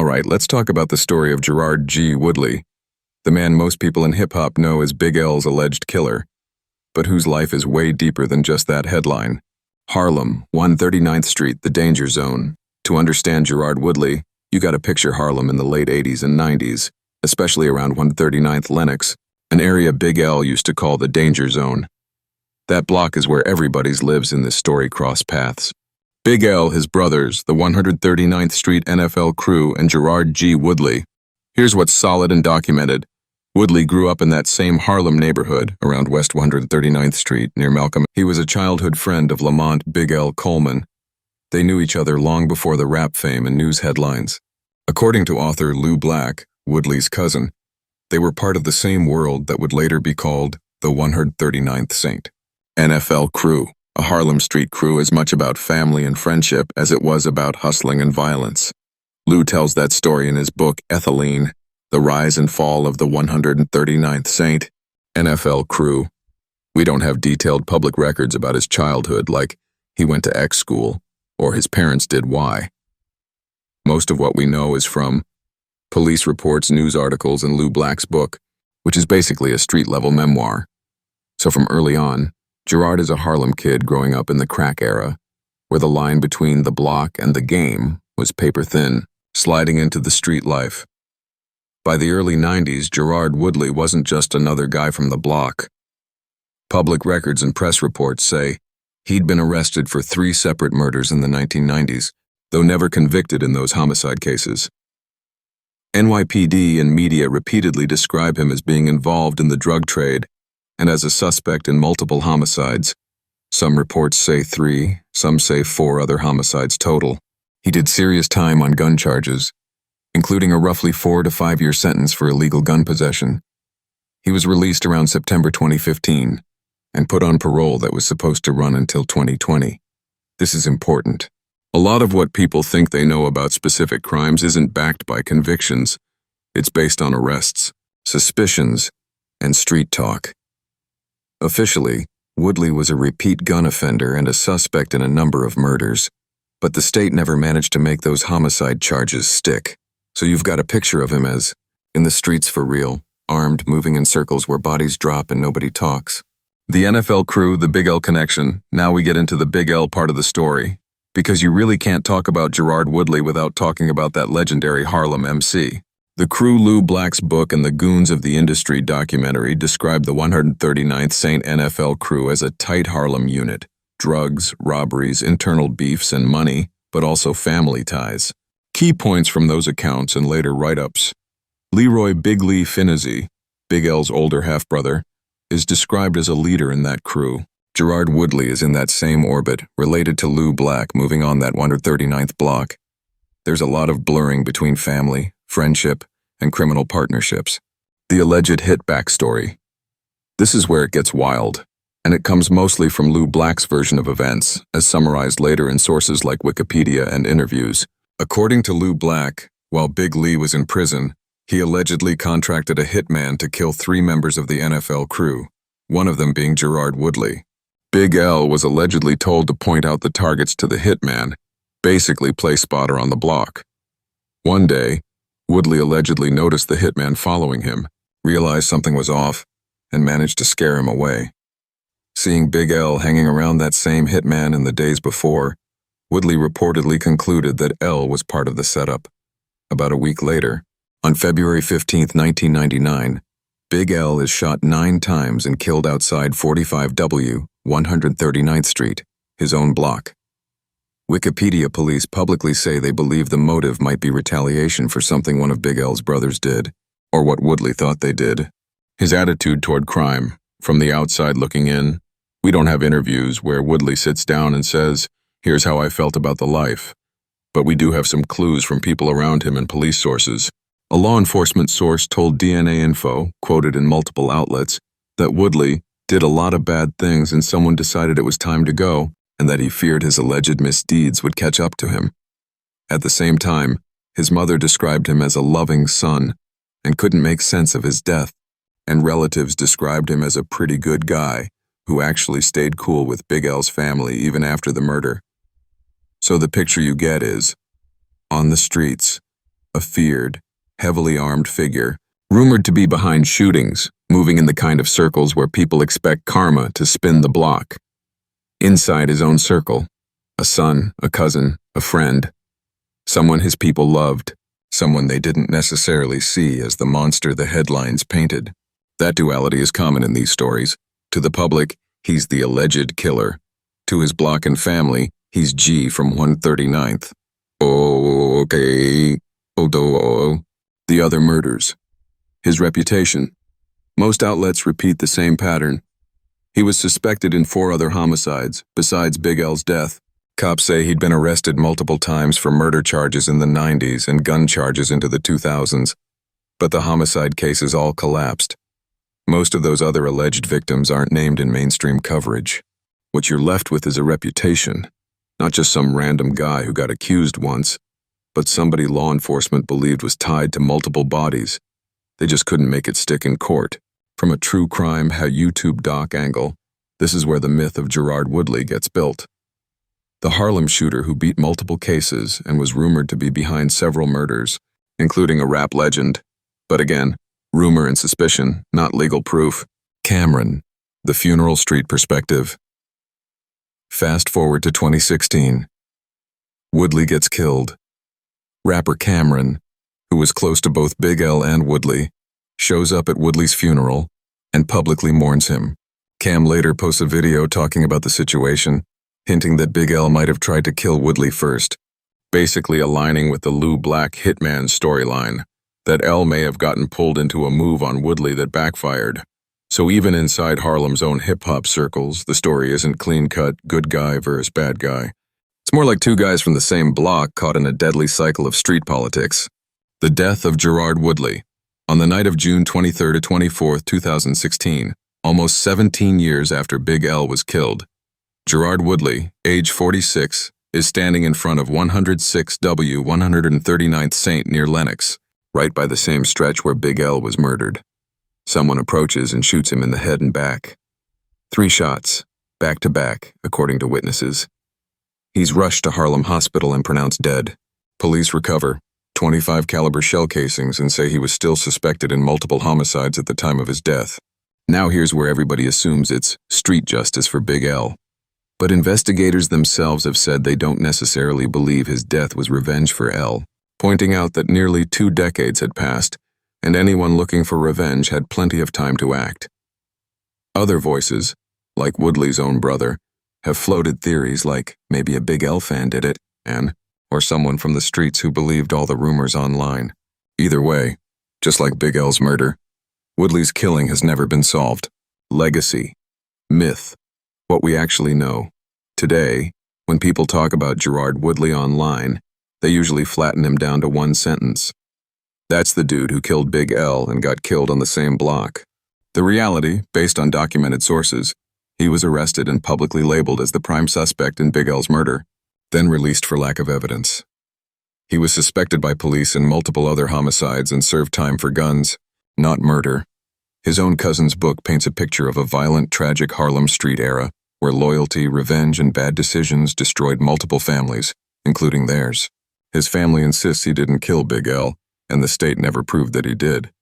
All right, let's talk about the story of Gerard G. Woodley, the man most people in hip-hop know as Big L's alleged killer, but whose life is way deeper than just that headline. Harlem, 139th Street, the danger zone. To understand Gerard Woodley, you gotta picture Harlem in the late 80s and 90s, especially around 139th Lenox, an area Big L used to call the danger zone. That block is where everybody's lives in this story cross paths. Big L, his brothers, the 139th Street NFL crew, and Gerard G. Woodley. Here's what's solid and documented. Woodley grew up in that same Harlem neighborhood, around West 139th Street, near Malcolm. He was a childhood friend of Lamont Big L Coleman. They knew each other long before the rap fame and news headlines. According to author Lou Black, Woodley's cousin, they were part of the same world that would later be called the 139th Saint. NFL crew. A Harlem street crew as much about family and friendship as it was about hustling and violence. Lou tells that story in his book Ethylene, The Rise and Fall of the 139th Saint. NFL crew. We don't have detailed public records about his childhood, like he went to X school or his parents did Y. Most of what we know is from police reports, news articles, and Lou Black's book, which is basically a street-level memoir. So from early on, Gerard is a Harlem kid growing up in the crack era, where the line between the block and the game was paper thin, sliding into the street life. By the early 90s, Gerard Woodley wasn't just another guy from the block. Public records and press reports say he'd been arrested for 3 separate murders in the 1990s, though never convicted in those homicide cases. NYPD and media repeatedly describe him as being involved in the drug trade and as a suspect in multiple homicides. Some reports say 3, some say 4 other homicides total. He did serious time on gun charges, including a roughly 4 to 5 year sentence for illegal gun possession. He was released around September 2015 and put on parole that was supposed to run until 2020. This is important. A lot of what people think they know about specific crimes isn't backed by convictions. It's based on arrests, suspicions, and street talk. Officially, Woodley was a repeat gun offender and a suspect in a number of murders, but the state never managed to make those homicide charges stick. So you've got a picture of him as, in the streets for real, armed, moving in circles where bodies drop and nobody talks. The NFL crew, the Big L connection. Now we get into the Big L part of the story, because you really can't talk about Gerard Woodley without talking about that legendary Harlem MC. The crew Lou Black's book and the Goons of the Industry documentary describe the 139th Saint NFL crew as a tight Harlem unit. Drugs, robberies, internal beefs, and money, but also family ties. Key points from those accounts and later write-ups. Leroy Big Lee Finizzi, Big L's older half-brother, is described as a leader in that crew. Gerard Woodley is in that same orbit, related to Lou Black, moving on that 139th block. There's a lot of blurring between family, friendship, and criminal partnerships. The alleged hit backstory. This is where it gets wild, and it comes mostly from Lou Black's version of events, as summarized later in sources like Wikipedia and interviews. According to Lou Black, while Big Lee was in prison, he allegedly contracted a hitman to kill 3 members of the NFL crew, one of them being Gerard Woodley. Big L was allegedly told to point out the targets to the hitman, basically play spotter on the block. One day, Woodley allegedly noticed the hitman following him, realized something was off, and managed to scare him away. Seeing Big L hanging around that same hitman in the days before, Woodley reportedly concluded that L was part of the setup. About a week later, on February 15, 1999, Big L is shot 9 times and killed outside 45W, 139th Street, his own block. Wikipedia police publicly say they believe the motive might be retaliation for something one of Big L's brothers did, or what Woodley thought they did. His attitude toward crime, from the outside looking in, we don't have interviews where Woodley sits down and says, "Here's how I felt about the life." But we do have some clues from people around him and police sources. A law enforcement source told DNA Info, quoted in multiple outlets, that Woodley did a lot of bad things and someone decided it was time to go, and that he feared his alleged misdeeds would catch up to him. At the same time, his mother described him as a loving son and couldn't make sense of his death, and relatives described him as a pretty good guy who actually stayed cool with Big L's family even after the murder. So the picture you get is, on the streets, a feared, heavily armed figure, rumored to be behind shootings, moving in the kind of circles where people expect karma to spin the block. Inside his own circle, a son, a cousin, a friend, someone his people loved, someone they didn't necessarily see as the monster the headlines painted. That duality is common in these stories. To the public, he's the alleged killer. To his block and family, he's G from 139th. Okay. The other murders. His reputation. Most outlets repeat the same pattern. He was suspected in 4 other homicides, besides Big L's death. Cops say he'd been arrested multiple times for murder charges in the 90s and gun charges into the 2000s. But the homicide cases all collapsed. Most of those other alleged victims aren't named in mainstream coverage. What you're left with is a reputation. Not just some random guy who got accused once, but somebody law enforcement believed was tied to multiple bodies. They just couldn't make it stick in court. From a true crime YouTube doc angle, this is where the myth of Gerard Woodley gets built. The Harlem shooter who beat multiple cases and was rumored to be behind several murders, including a rap legend. But again, rumor and suspicion, not legal proof. Cameron, the funeral street perspective. Fast forward to 2016. Woodley gets killed. Rapper Cameron, who was close to both Big L and Woodley, shows up at Woodley's funeral and publicly mourns him. Cam later posts a video talking about the situation, hinting that Big L might have tried to kill Woodley first, basically aligning with the Lou Black hitman storyline, that L may have gotten pulled into a move on Woodley that backfired. So even inside Harlem's own hip-hop circles, the story isn't clean-cut, good guy versus bad guy. It's more like 2 guys from the same block caught in a deadly cycle of street politics. The death of Gerard Woodley. On the night of June 23rd to 24th, 2016, almost 17 years after Big L was killed, Gerard Woodley, age 46, is standing in front of 106W 139th St. near Lenox, right by the same stretch where Big L was murdered. Someone approaches and shoots him in the head and back. 3 shots, back to back, according to witnesses. He's rushed to Harlem Hospital and pronounced dead. Police recover 25 caliber shell casings and say he was still suspected in multiple homicides at the time of his death. Now here's where everybody assumes it's street justice for Big L. But investigators themselves have said they don't necessarily believe his death was revenge for L, pointing out that nearly 2 decades had passed, and anyone looking for revenge had plenty of time to act. Other voices, like Woodley's own brother, have floated theories like maybe a Big L fan did it, or someone from the streets who believed all the rumors online. Either way, just like Big L's murder, Woodley's killing has never been solved. Legacy. Myth. What we actually know. Today, when people talk about Gerard Woodley online, they usually flatten him down to 1 sentence. That's the dude who killed Big L and got killed on the same block. The reality, based on documented sources, he was arrested and publicly labeled as the prime suspect in Big L's murder, then released for lack of evidence. He was suspected by police in multiple other homicides and served time for guns, not murder. His own cousin's book paints a picture of a violent, tragic Harlem street era where loyalty, revenge, and bad decisions destroyed multiple families, including theirs. His family insists he didn't kill Big L, and the state never proved that he did.